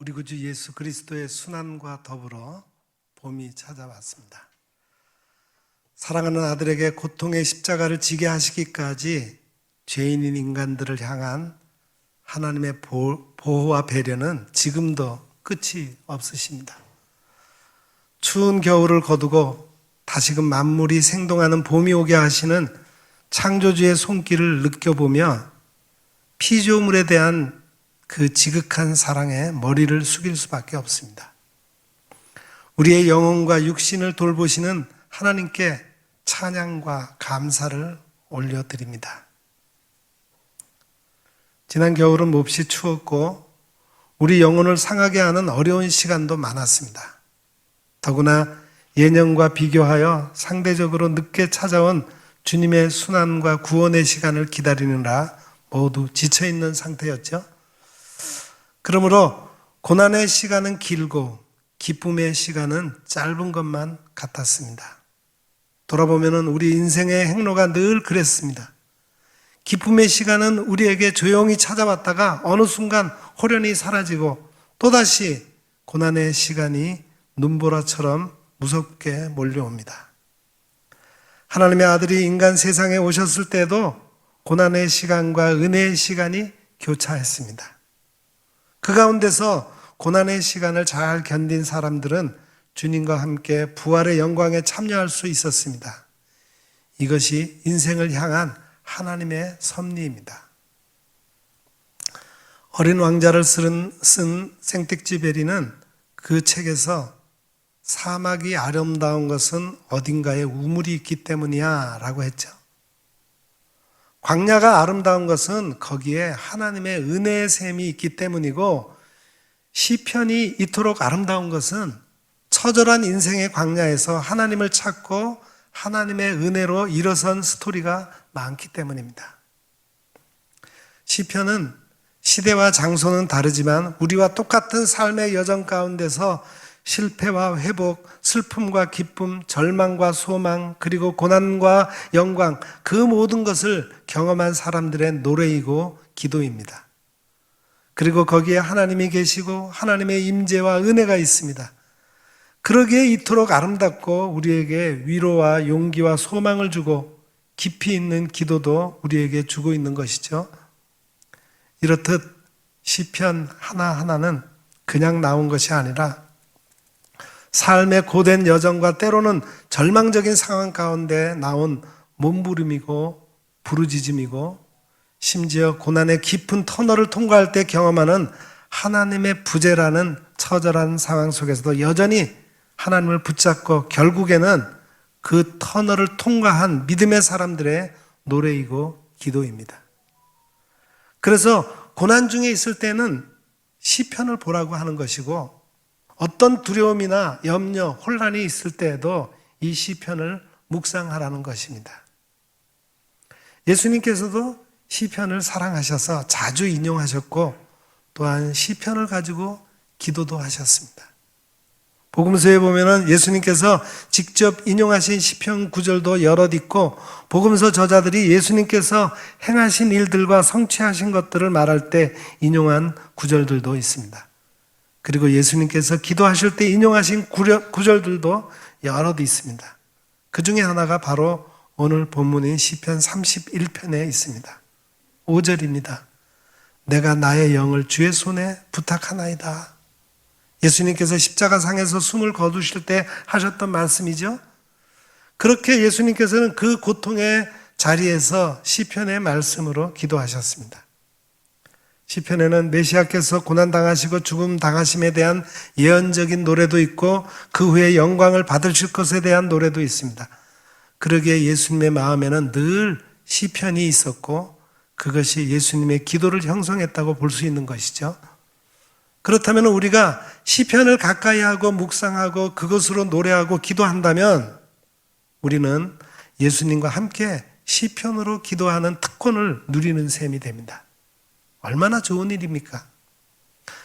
우리 구주 예수 그리스도의 순환과 더불어 봄이 찾아왔습니다. 사랑하는 아들에게 고통의 십자가를 지게 하시기까지 죄인인 인간들을 향한 하나님의 보호와 배려는 지금도 끝이 없으십니다. 추운 겨울을 거두고 다시금 만물이 생동하는 봄이 오게 하시는 창조주의 손길을 느껴보며 피조물에 대한 그 지극한 사랑에 머리를 숙일 수밖에 없습니다. 우리의 영혼과 육신을 돌보시는 하나님께 찬양과 감사를 올려드립니다. 지난 겨울은 몹시 추웠고 우리 영혼을 상하게 하는 어려운 시간도 많았습니다. 더구나 예년과 비교하여 상대적으로 늦게 찾아온 주님의 순환과 구원의 시간을 기다리느라 모두 지쳐있는 상태였죠. 그러므로 고난의 시간은 길고 기쁨의 시간은 짧은 것만 같았습니다. 돌아보면 우리 인생의 행로가 늘 그랬습니다. 기쁨의 시간은 우리에게 조용히 찾아왔다가 어느 순간 호련히 사라지고 또다시 고난의 시간이 눈보라처럼 무섭게 몰려옵니다. 하나님의 아들이 인간 세상에 오셨을 때도 고난의 시간과 은혜의 시간이 교차했습니다. 그 가운데서 고난의 시간을 잘 견딘 사람들은 주님과 함께 부활의 영광에 참여할 수 있었습니다. 이것이 인생을 향한 하나님의 섭리입니다. 어린 왕자를 쓴 생텍쥐베리는 그 책에서 사막이 아름다운 것은 어딘가에 우물이 있기 때문이야 라고 했죠. 광야가 아름다운 것은 거기에 하나님의 은혜의 샘이 있기 때문이고, 시편이 이토록 아름다운 것은 처절한 인생의 광야에서 하나님을 찾고 하나님의 은혜로 일어선 스토리가 많기 때문입니다. 시편은 시대와 장소는 다르지만 우리와 똑같은 삶의 여정 가운데서 실패와 회복, 슬픔과 기쁨, 절망과 소망, 그리고 고난과 영광, 그 모든 것을 경험한 사람들의 노래이고 기도입니다. 그리고 거기에 하나님이 계시고 하나님의 임재와 은혜가 있습니다. 그러기에 이토록 아름답고 우리에게 위로와 용기와 소망을 주고 깊이 있는 기도도 우리에게 주고 있는 것이죠. 이렇듯 시편 하나하나는 그냥 나온 것이 아니라 삶의 고된 여정과 때로는 절망적인 상황 가운데 나온 몸부림이고 부르짖음이고, 심지어 고난의 깊은 터널을 통과할 때 경험하는 하나님의 부재라는 처절한 상황 속에서도 여전히 하나님을 붙잡고 결국에는 그 터널을 통과한 믿음의 사람들의 노래이고 기도입니다. 그래서 고난 중에 있을 때는 시편을 보라고 하는 것이고, 어떤 두려움이나 염려, 혼란이 있을 때에도 이 시편을 묵상하라는 것입니다. 예수님께서도 시편을 사랑하셔서 자주 인용하셨고, 또한 시편을 가지고 기도도 하셨습니다. 복음서에 보면은 예수님께서 직접 인용하신 시편 구절도 여럿 있고, 복음서 저자들이 예수님께서 행하신 일들과 성취하신 것들을 말할 때 인용한 구절들도 있습니다. 그리고 예수님께서 기도하실 때 인용하신 구절들도 여럿 있습니다. 그 중에 하나가 바로 오늘 본문인 시편 31편에 있습니다. 5절입니다. 내가 나의 영을 주의 손에 부탁하나이다. 예수님께서 십자가상에서 숨을 거두실 때 하셨던 말씀이죠. 그렇게 예수님께서는 그 고통의 자리에서 시편의 말씀으로 기도하셨습니다. 시편에는 메시아께서 고난당하시고 죽음 당하심에 대한 예언적인 노래도 있고, 그 후에 영광을 받으실 것에 대한 노래도 있습니다. 그러기에 예수님의 마음에는 늘 시편이 있었고, 그것이 예수님의 기도를 형성했다고 볼 수 있는 것이죠. 그렇다면 우리가 시편을 가까이 하고 묵상하고 그것으로 노래하고 기도한다면 우리는 예수님과 함께 시편으로 기도하는 특권을 누리는 셈이 됩니다. 얼마나 좋은 일입니까?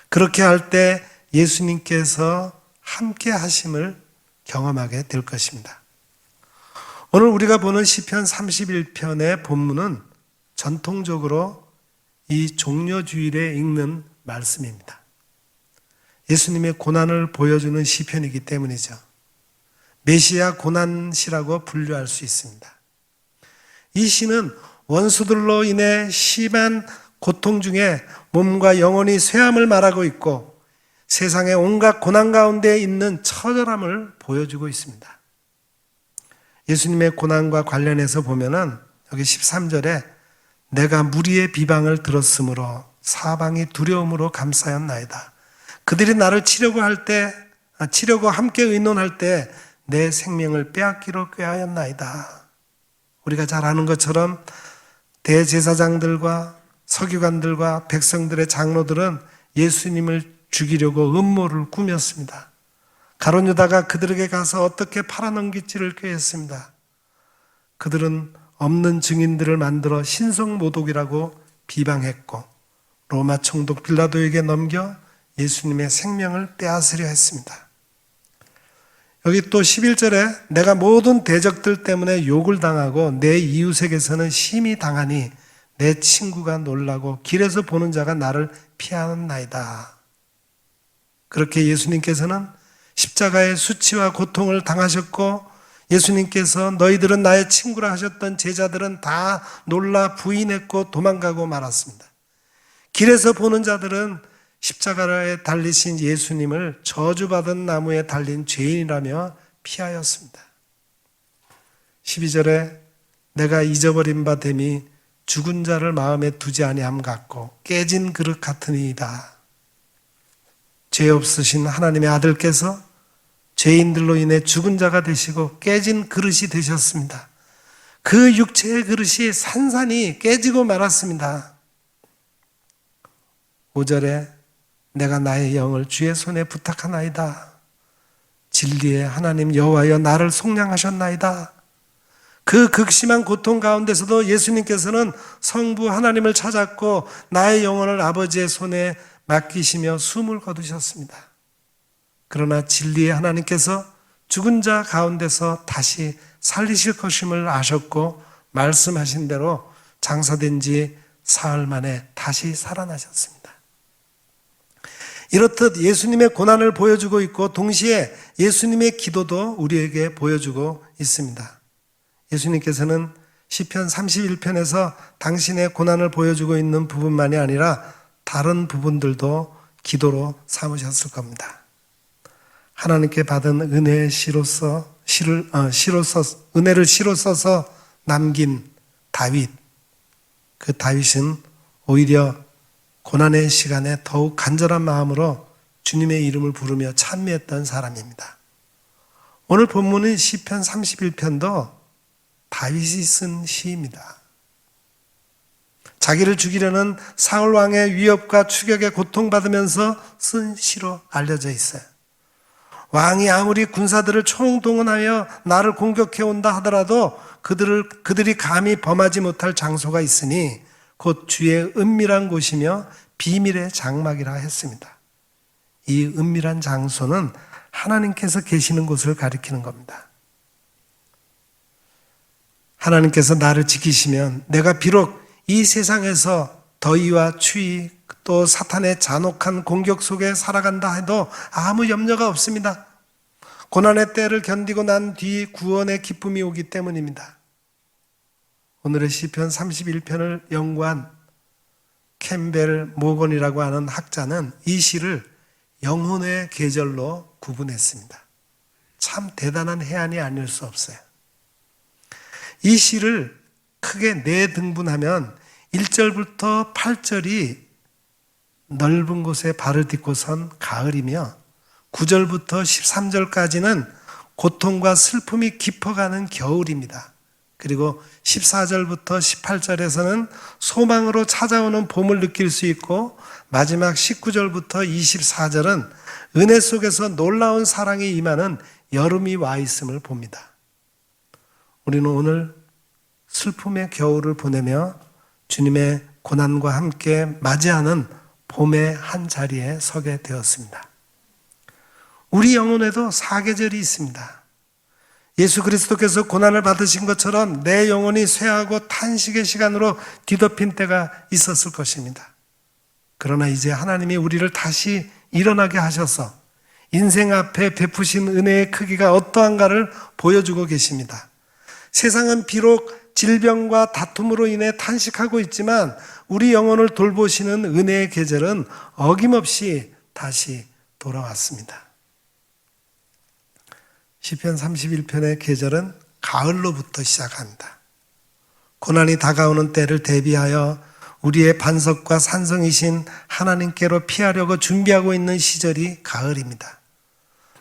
그렇게 할 때 예수님께서 함께 하심을 경험하게 될 것입니다. 오늘 우리가 보는 시편 31편의 본문은 전통적으로 이 종려주일에 읽는 말씀입니다. 예수님의 고난을 보여주는 시편이기 때문이죠. 메시아 고난시라고 분류할 수 있습니다. 이 시는 원수들로 인해 심한 고통 중에 몸과 영혼이 쇠함을 말하고 있고 세상의 온갖 고난 가운데 있는 처절함을 보여주고 있습니다. 예수님의 고난과 관련해서 보면은 여기 13절에 내가 무리의 비방을 들었으므로 사방이 두려움으로 감싸였나이다. 그들이 나를 치려고 함께 의논할 때 내 생명을 빼앗기로 꾀하였나이다. 우리가 잘 아는 것처럼 대제사장들과 서기관들과 백성들의 장로들은 예수님을 죽이려고 음모를 꾸몄습니다. 가룟 유다가 그들에게 가서 어떻게 팔아넘길지를 꾀했습니다. 그들은 없는 증인들을 만들어 신성모독이라고 비방했고 로마 총독 빌라도에게 넘겨 예수님의 생명을 빼앗으려 했습니다. 여기 또 11절에 내가 모든 대적들 때문에 욕을 당하고 내 이웃에게서는 심히 당하니 내 친구가 놀라고 길에서 보는 자가 나를 피하나이다. 그렇게 예수님께서는 십자가의 수치와 고통을 당하셨고 예수님께서 너희들은 나의 친구라 하셨던 제자들은 다 놀라 부인했고 도망가고 말았습니다. 길에서 보는 자들은 십자가에 달리신 예수님을 저주받은 나무에 달린 죄인이라며 피하였습니다. 12절에 내가 잊어버린 바 됨이 죽은 자를 마음에 두지 아니함 같고 깨진 그릇 같으니이다. 죄 없으신 하나님의 아들께서 죄인들로 인해 죽은 자가 되시고 깨진 그릇이 되셨습니다. 그 육체의 그릇이 산산이 깨지고 말았습니다. 5절에 내가 나의 영을 주의 손에 부탁하나이다. 진리의 하나님 여호와여 나를 속량하셨나이다. 그 극심한 고통 가운데서도 예수님께서는 성부 하나님을 찾았고 나의 영혼을 아버지의 손에 맡기시며 숨을 거두셨습니다. 그러나 진리의 하나님께서 죽은 자 가운데서 다시 살리실 것임을 아셨고 말씀하신 대로 장사된 지 사흘 만에 다시 살아나셨습니다. 이렇듯 예수님의 고난을 보여주고 있고 동시에 예수님의 기도도 우리에게 보여주고 있습니다. 예수님께서는 시편 31편에서 당신의 고난을 보여주고 있는 부분만이 아니라 다른 부분들도 기도로 삼으셨을 겁니다. 하나님께 받은 은혜를 시로 써서 남긴 다윗, 그 다윗은 오히려 고난의 시간에 더욱 간절한 마음으로 주님의 이름을 부르며 찬미했던 사람입니다. 오늘 본문인 시편 31편도 다윗이 쓴 시입니다. 자기를 죽이려는 사울 왕의 위협과 추격에 고통받으면서 쓴 시로 알려져 있어요. 왕이 아무리 군사들을 총동원하여 나를 공격해 온다 하더라도 그들이 감히 범하지 못할 장소가 있으니 곧 주의 은밀한 곳이며 비밀의 장막이라 했습니다. 이 은밀한 장소는 하나님께서 계시는 곳을 가리키는 겁니다. 하나님께서 나를 지키시면 내가 비록 이 세상에서 더위와 추위 또 사탄의 잔혹한 공격 속에 살아간다 해도 아무 염려가 없습니다. 고난의 때를 견디고 난 뒤 구원의 기쁨이 오기 때문입니다. 오늘의 시편 31편을 연구한 캠벨 모건이라고 하는 학자는 이 시를 영혼의 계절로 구분했습니다. 참 대단한 해안이 아닐 수 없어요. 이 시를 크게 네 등분하면 1절부터 8절이 넓은 곳에 발을 딛고 선 가을이며 9절부터 13절까지는 고통과 슬픔이 깊어가는 겨울입니다. 그리고 14절부터 18절에서는 소망으로 찾아오는 봄을 느낄 수 있고 마지막 19절부터 24절은 은혜 속에서 놀라운 사랑이 임하는 여름이 와 있음을 봅니다. 우리는 오늘 슬픔의 겨울을 보내며 주님의 고난과 함께 맞이하는 봄의 한 자리에 서게 되었습니다. 우리 영혼에도 사계절이 있습니다. 예수 그리스도께서 고난을 받으신 것처럼 내 영혼이 쇠하고 탄식의 시간으로 뒤덮인 때가 있었을 것입니다. 그러나 이제 하나님이 우리를 다시 일어나게 하셔서 인생 앞에 베푸신 은혜의 크기가 어떠한가를 보여주고 계십니다. 세상은 비록 질병과 다툼으로 인해 탄식하고 있지만 우리 영혼을 돌보시는 은혜의 계절은 어김없이 다시 돌아왔습니다. 시편 31편의 계절은 가을로부터 시작합니다. 고난이 다가오는 때를 대비하여 우리의 반석과 산성이신 하나님께로 피하려고 준비하고 있는 시절이 가을입니다.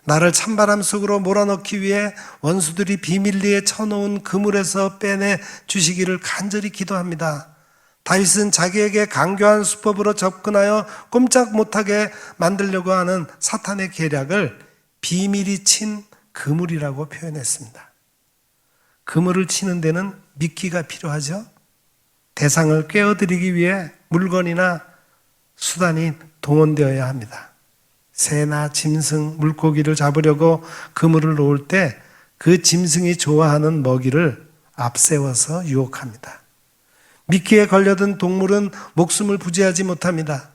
나를 찬바람 속으로 몰아넣기 위해 원수들이 비밀리에 쳐놓은 그물에서 빼내 주시기를 간절히 기도합니다. 다윗은 자기에게 강교한 수법으로 접근하여 꼼짝 못하게 만들려고 하는 사탄의 계략을 비밀이 친 그물이라고 표현했습니다. 그물을 치는 데는 미끼가 필요하죠. 대상을 꿰어드리기 위해 물건이나 수단이 동원되어야 합니다. 새나 짐승, 물고기를 잡으려고 그물을 놓을 때 그 짐승이 좋아하는 먹이를 앞세워서 유혹합니다. 미끼에 걸려든 동물은 목숨을 부지하지 못합니다.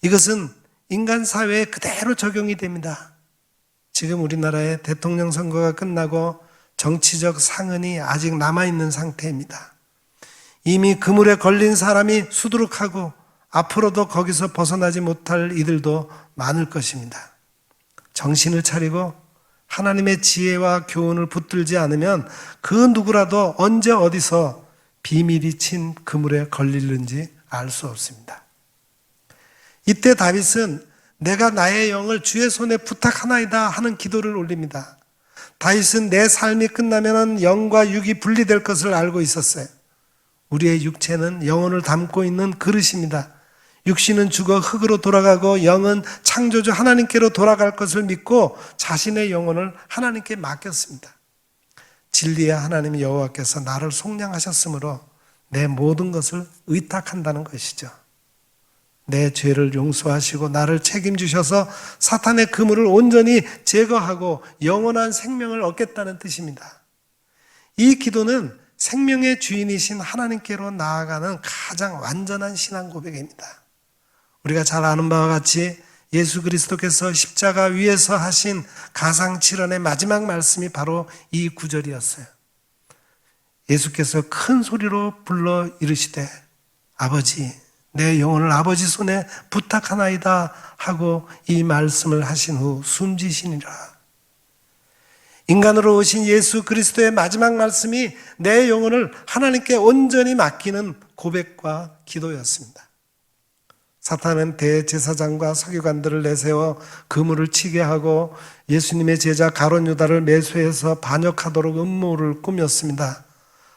이것은 인간 사회에 그대로 적용이 됩니다. 지금 우리나라의 대통령 선거가 끝나고 정치적 상흔이 아직 남아있는 상태입니다. 이미 그물에 걸린 사람이 수두룩하고 앞으로도 거기서 벗어나지 못할 이들도 많을 것입니다. 정신을 차리고 하나님의 지혜와 교훈을 붙들지 않으면 그 누구라도 언제 어디서 비밀이 친 그물에 걸리는지 알 수 없습니다. 이때 다윗은 내가 나의 영을 주의 손에 부탁하나이다 하는 기도를 올립니다. 다윗은 내 삶이 끝나면 영과 육이 분리될 것을 알고 있었어요. 우리의 육체는 영혼을 담고 있는 그릇입니다. 육신은 죽어 흙으로 돌아가고 영은 창조주 하나님께로 돌아갈 것을 믿고 자신의 영혼을 하나님께 맡겼습니다. 진리의 하나님 여호와께서 나를 속량하셨으므로 내 모든 것을 의탁한다는 것이죠. 내 죄를 용서하시고 나를 책임지셔서 사탄의 그물을 온전히 제거하고 영원한 생명을 얻겠다는 뜻입니다. 이 기도는 생명의 주인이신 하나님께로 나아가는 가장 완전한 신앙 고백입니다. 우리가 잘 아는 바와 같이 예수 그리스도께서 십자가 위에서 하신 가상칠언의 마지막 말씀이 바로 이 구절이었어요. 예수께서 큰 소리로 불러 이르시되 아버지 내 영혼을 아버지 손에 부탁하나이다 하고 이 말씀을 하신 후 숨지시니라. 인간으로 오신 예수 그리스도의 마지막 말씀이 내 영혼을 하나님께 온전히 맡기는 고백과 기도였습니다. 사탄은 대제사장과 서기관들을 내세워 그물을 치게 하고 예수님의 제자 가룟 유다를 매수해서 반역하도록 음모를 꾸몄습니다.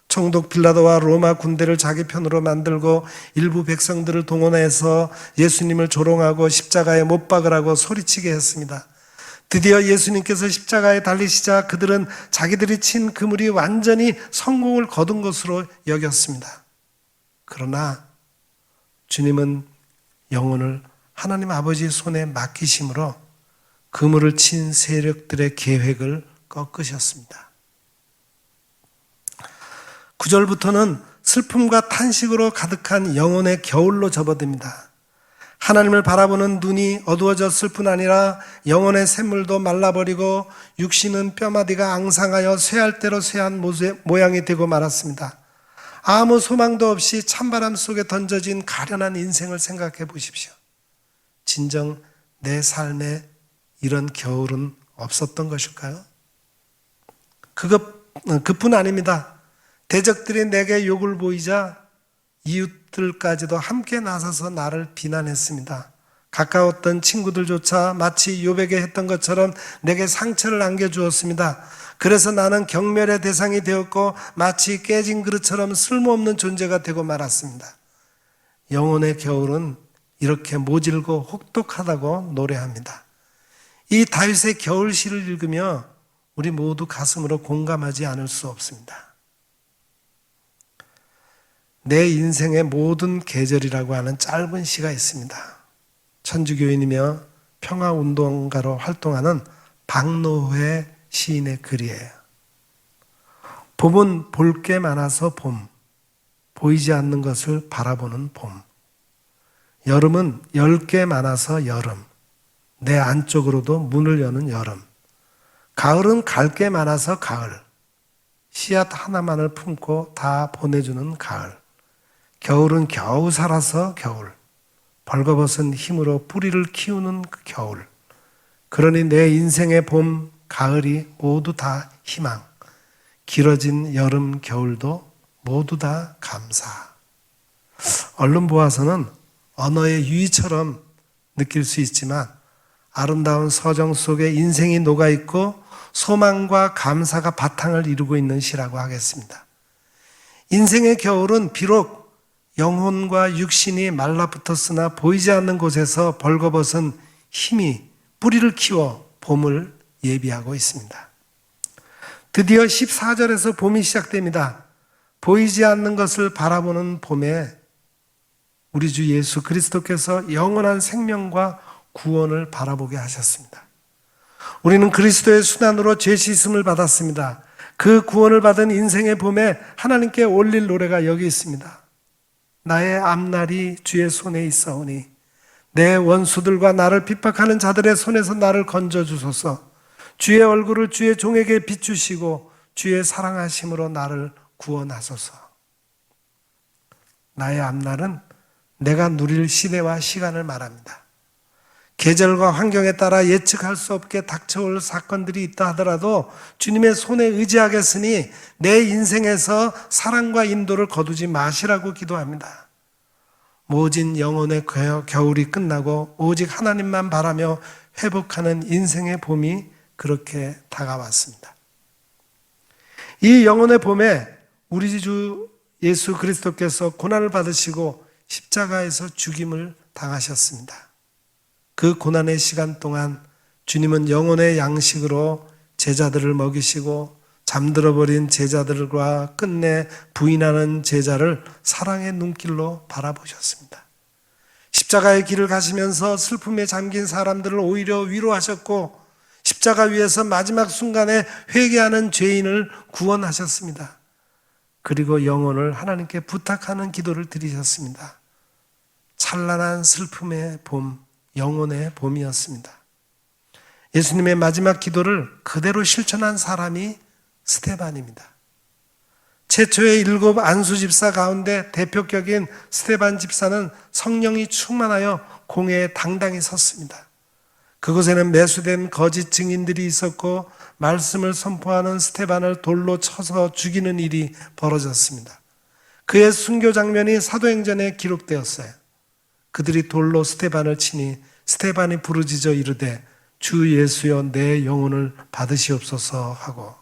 총독 빌라도와 로마 군대를 자기 편으로 만들고 일부 백성들을 동원해서 예수님을 조롱하고 십자가에 못 박으라고 소리치게 했습니다. 드디어 예수님께서 십자가에 달리시자 그들은 자기들이 친 그물이 완전히 성공을 거둔 것으로 여겼습니다. 그러나 주님은 영혼을 하나님 아버지의 손에 맡기심으로 그물을 친 세력들의 계획을 꺾으셨습니다. 9절부터는 슬픔과 탄식으로 가득한 영혼의 겨울로 접어듭니다. 하나님을 바라보는 눈이 어두워졌을 뿐 아니라 영혼의 샘물도 말라버리고 육신은 뼈마디가 앙상하여 쇠할 대로 쇠한 모양이 되고 말았습니다. 아무 소망도 없이 찬바람 속에 던져진 가련한 인생을 생각해 보십시오. 진정 내 삶에 이런 겨울은 없었던 것일까요? 그뿐 아닙니다. 대적들이 내게 욕을 보이자 이웃들까지도 함께 나서서 나를 비난했습니다. 가까웠던 친구들조차 마치 욥에게 했던 것처럼 내게 상처를 안겨주었습니다. 그래서 나는 경멸의 대상이 되었고 마치 깨진 그릇처럼 쓸모없는 존재가 되고 말았습니다. 영혼의 겨울은 이렇게 모질고 혹독하다고 노래합니다. 이 다윗의 겨울시를 읽으며 우리 모두 가슴으로 공감하지 않을 수 없습니다. 내 인생의 모든 계절이라고 하는 짧은 시가 있습니다. 천주교인이며 평화운동가로 활동하는 박노회 시인의 글이에요. 봄은 볼 게 많아서 봄, 보이지 않는 것을 바라보는 봄. 여름은 열 게 많아서 여름, 내 안쪽으로도 문을 여는 여름. 가을은 갈 게 많아서 가을. 씨앗 하나만을 품고 다 보내주는 가을. 겨울은 겨우 살아서 겨울. 벌거벗은 힘으로 뿌리를 키우는 그 겨울. 그러니 내 인생의 봄, 가을이 모두 다 희망. 길어진 여름, 겨울도 모두 다 감사. 얼른 보아서는 언어의 유의처럼 느낄 수 있지만 아름다운 서정 속에 인생이 녹아있고 소망과 감사가 바탕을 이루고 있는 시라고 하겠습니다. 인생의 겨울은 비록 영혼과 육신이 말라붙었으나 보이지 않는 곳에서 벌거벗은 힘이 뿌리를 키워 봄을 예비하고 있습니다. 드디어 14절에서 봄이 시작됩니다. 보이지 않는 것을 바라보는 봄에 우리 주 예수 그리스도께서 영원한 생명과 구원을 바라보게 하셨습니다. 우리는 그리스도의 순환으로 죄 씻음을 받았습니다. 그 구원을 받은 인생의 봄에 하나님께 올릴 노래가 여기 있습니다. 나의 앞날이 주의 손에 있사오니 내 원수들과 나를 핍박하는 자들의 손에서 나를 건져주소서. 주의 얼굴을 주의 종에게 비추시고 주의 사랑하심으로 나를 구원하소서. 나의 앞날은 내가 누릴 시대와 시간을 말합니다. 계절과 환경에 따라 예측할 수 없게 닥쳐올 사건들이 있다 하더라도 주님의 손에 의지하겠으니 내 인생에서 사랑과 인도를 거두지 마시라고 기도합니다. 모진 영혼의 겨울이 끝나고 오직 하나님만 바라며 회복하는 인생의 봄이 그렇게 다가왔습니다. 이 영혼의 봄에 우리 주 예수 그리스도께서 고난을 받으시고 십자가에서 죽임을 당하셨습니다. 그 고난의 시간 동안 주님은 영혼의 양식으로 제자들을 먹이시고 잠들어버린 제자들과 끝내 부인하는 제자를 사랑의 눈길로 바라보셨습니다. 십자가의 길을 가시면서 슬픔에 잠긴 사람들을 오히려 위로하셨고 십자가 위에서 마지막 순간에 회개하는 죄인을 구원하셨습니다. 그리고 영혼을 하나님께 부탁하는 기도를 드리셨습니다. 찬란한 슬픔의 봄, 영혼의 봄이었습니다. 예수님의 마지막 기도를 그대로 실천한 사람이 스데반입니다. 최초의 7 안수 집사 가운데 대표격인 스데반 집사는 성령이 충만하여 공회에 당당히 섰습니다. 그곳에는 매수된 거짓 증인들이 있었고 말씀을 선포하는 스데반을 돌로 쳐서 죽이는 일이 벌어졌습니다. 그의 순교 장면이 사도행전에 기록되었어요. 그들이 돌로 스데반을 치니 스데반이 부르짖어 이르되 주 예수여 내 영혼을 받으시옵소서 하고,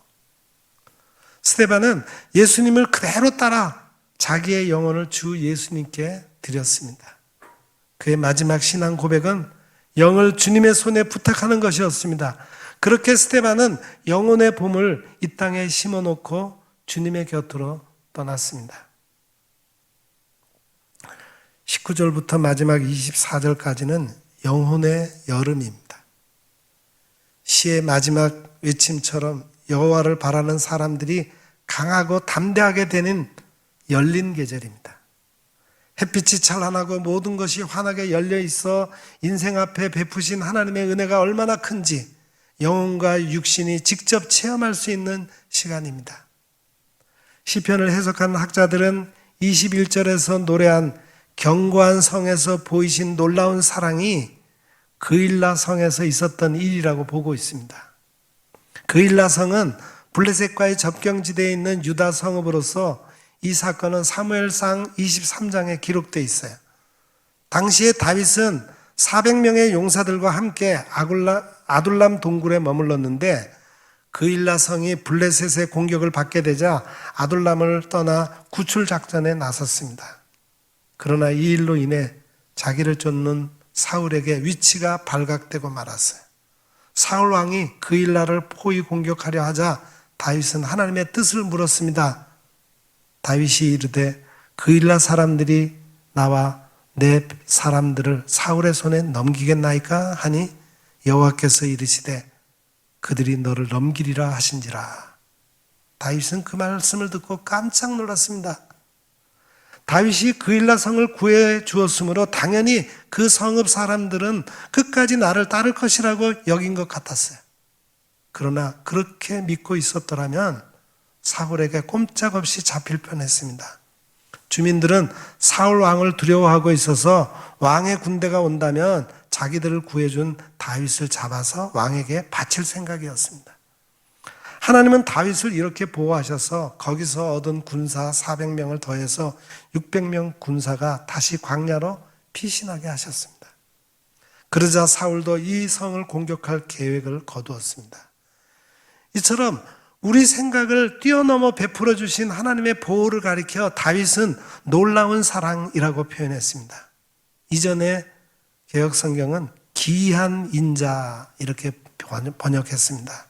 스데반은 예수님을 그대로 따라 자기의 영혼을 주 예수님께 드렸습니다. 그의 마지막 신앙 고백은 영을 주님의 손에 부탁하는 것이었습니다. 그렇게 스데반은 영혼의 봄을 이 땅에 심어놓고 주님의 곁으로 떠났습니다. 19절부터 마지막 24절까지는 영혼의 여름입니다. 시의 마지막 외침처럼 여호와를 바라는 사람들이 강하고 담대하게 되는 열린 계절입니다. 햇빛이 찬란하고 모든 것이 환하게 열려 있어 인생 앞에 베푸신 하나님의 은혜가 얼마나 큰지 영혼과 육신이 직접 체험할 수 있는 시간입니다. 시편을 해석한 학자들은 21절에서 노래한 견고한 성에서 보이신 놀라운 사랑이 그일라 성에서 있었던 일이라고 보고 있습니다. 그일라 성은 블레셋과의 접경지대에 있는 유다 성읍으로서 이 사건은 사무엘상 23장에 기록되어 있어요. 당시에 다윗은 400명의 용사들과 함께 아둘람 동굴에 머물렀는데 그일라 성이 블레셋의 공격을 받게 되자 아둘람을 떠나 구출 작전에 나섰습니다. 그러나 이 일로 인해 자기를 쫓는 사울에게 위치가 발각되고 말았어요. 사울 왕이 그일라를 포위 공격하려 하자 다윗은 하나님의 뜻을 물었습니다. 다윗이 이르되 그일라 사람들이 나와 내 사람들을 사울의 손에 넘기겠나이까 하니 여호와께서 이르시되 그들이 너를 넘기리라 하신지라. 다윗은 그 말씀을 듣고 깜짝 놀랐습니다. 다윗이 그일라 성을 구해 주었으므로 당연히 그 성읍 사람들은 끝까지 나를 따를 것이라고 여긴 것 같았어요. 그러나 그렇게 믿고 있었더라면 사울에게 꼼짝없이 잡힐 뻔했습니다. 주민들은 사울 왕을 두려워하고 있어서 왕의 군대가 온다면 자기들을 구해준 다윗을 잡아서 왕에게 바칠 생각이었습니다. 하나님은 다윗을 이렇게 보호하셔서 거기서 얻은 군사 400명을 더해서 600명 군사가 다시 광야로 피신하게 하셨습니다. 그러자 사울도 이 성을 공격할 계획을 거두었습니다. 이처럼 우리 생각을 뛰어넘어 베풀어 주신 하나님의 보호를 가리켜 다윗은 놀라운 사랑이라고 표현했습니다. 이전에 개역성경은 기이한 인자 이렇게 번역했습니다.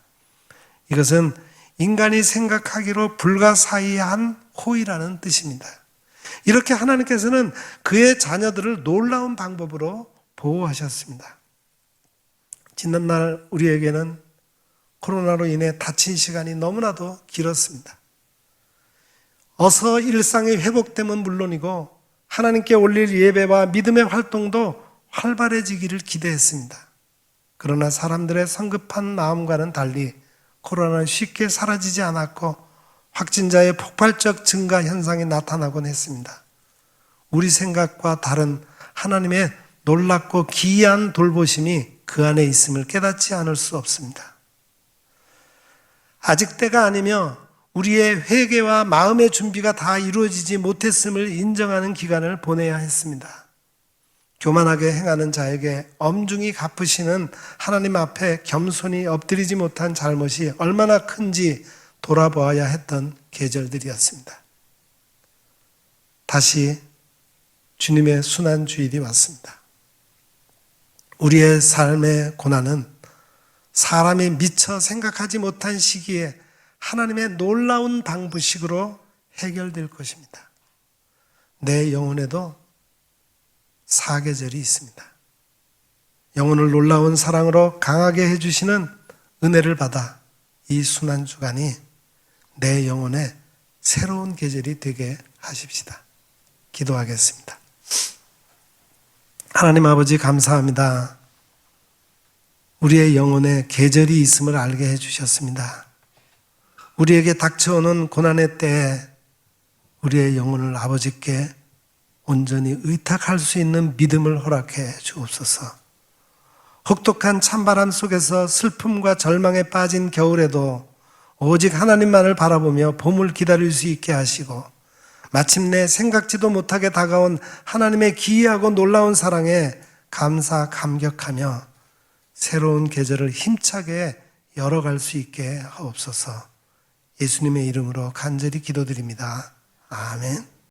이것은 인간이 생각하기로 불가사의한 호의라는 뜻입니다. 이렇게 하나님께서는 그의 자녀들을 놀라운 방법으로 보호하셨습니다. 지난날 우리에게는 코로나로 인해 다친 시간이 너무나도 길었습니다. 어서 일상의 회복됨은 물론이고 하나님께 올릴 예배와 믿음의 활동도 활발해지기를 기대했습니다. 그러나 사람들의 성급한 마음과는 달리 코로나는 쉽게 사라지지 않았고 확진자의 폭발적 증가 현상이 나타나곤 했습니다. 우리 생각과 다른 하나님의 놀랍고 기이한 돌보심이 그 안에 있음을 깨닫지 않을 수 없습니다. 아직 때가 아니며 우리의 회개와 마음의 준비가 다 이루어지지 못했음을 인정하는 기간을 보내야 했습니다. 교만하게 행하는 자에게 엄중히 갚으시는 하나님 앞에 겸손히 엎드리지 못한 잘못이 얼마나 큰지 돌아보아야 했던 계절들이었습니다. 다시 주님의 순환주일이 왔습니다. 우리의 삶의 고난은 사람이 미처 생각하지 못한 시기에 하나님의 놀라운 방부식으로 해결될 것입니다. 내 영혼에도 사계절이 있습니다. 영혼을 놀라운 사랑으로 강하게 해주시는 은혜를 받아 이 순환주간이 내 영혼에 새로운 계절이 되게 하십시다. 기도하겠습니다. 하나님 아버지 감사합니다. 우리의 영혼에 계절이 있음을 알게 해주셨습니다. 우리에게 닥쳐오는 고난의 때에 우리의 영혼을 아버지께 온전히 의탁할 수 있는 믿음을 허락해 주옵소서. 혹독한 찬바람 속에서 슬픔과 절망에 빠진 겨울에도 오직 하나님만을 바라보며 봄을 기다릴 수 있게 하시고 마침내 생각지도 못하게 다가온 하나님의 기이하고 놀라운 사랑에 감사 감격하며 새로운 계절을 힘차게 열어갈 수 있게 하옵소서. 예수님의 이름으로 간절히 기도드립니다. 아멘.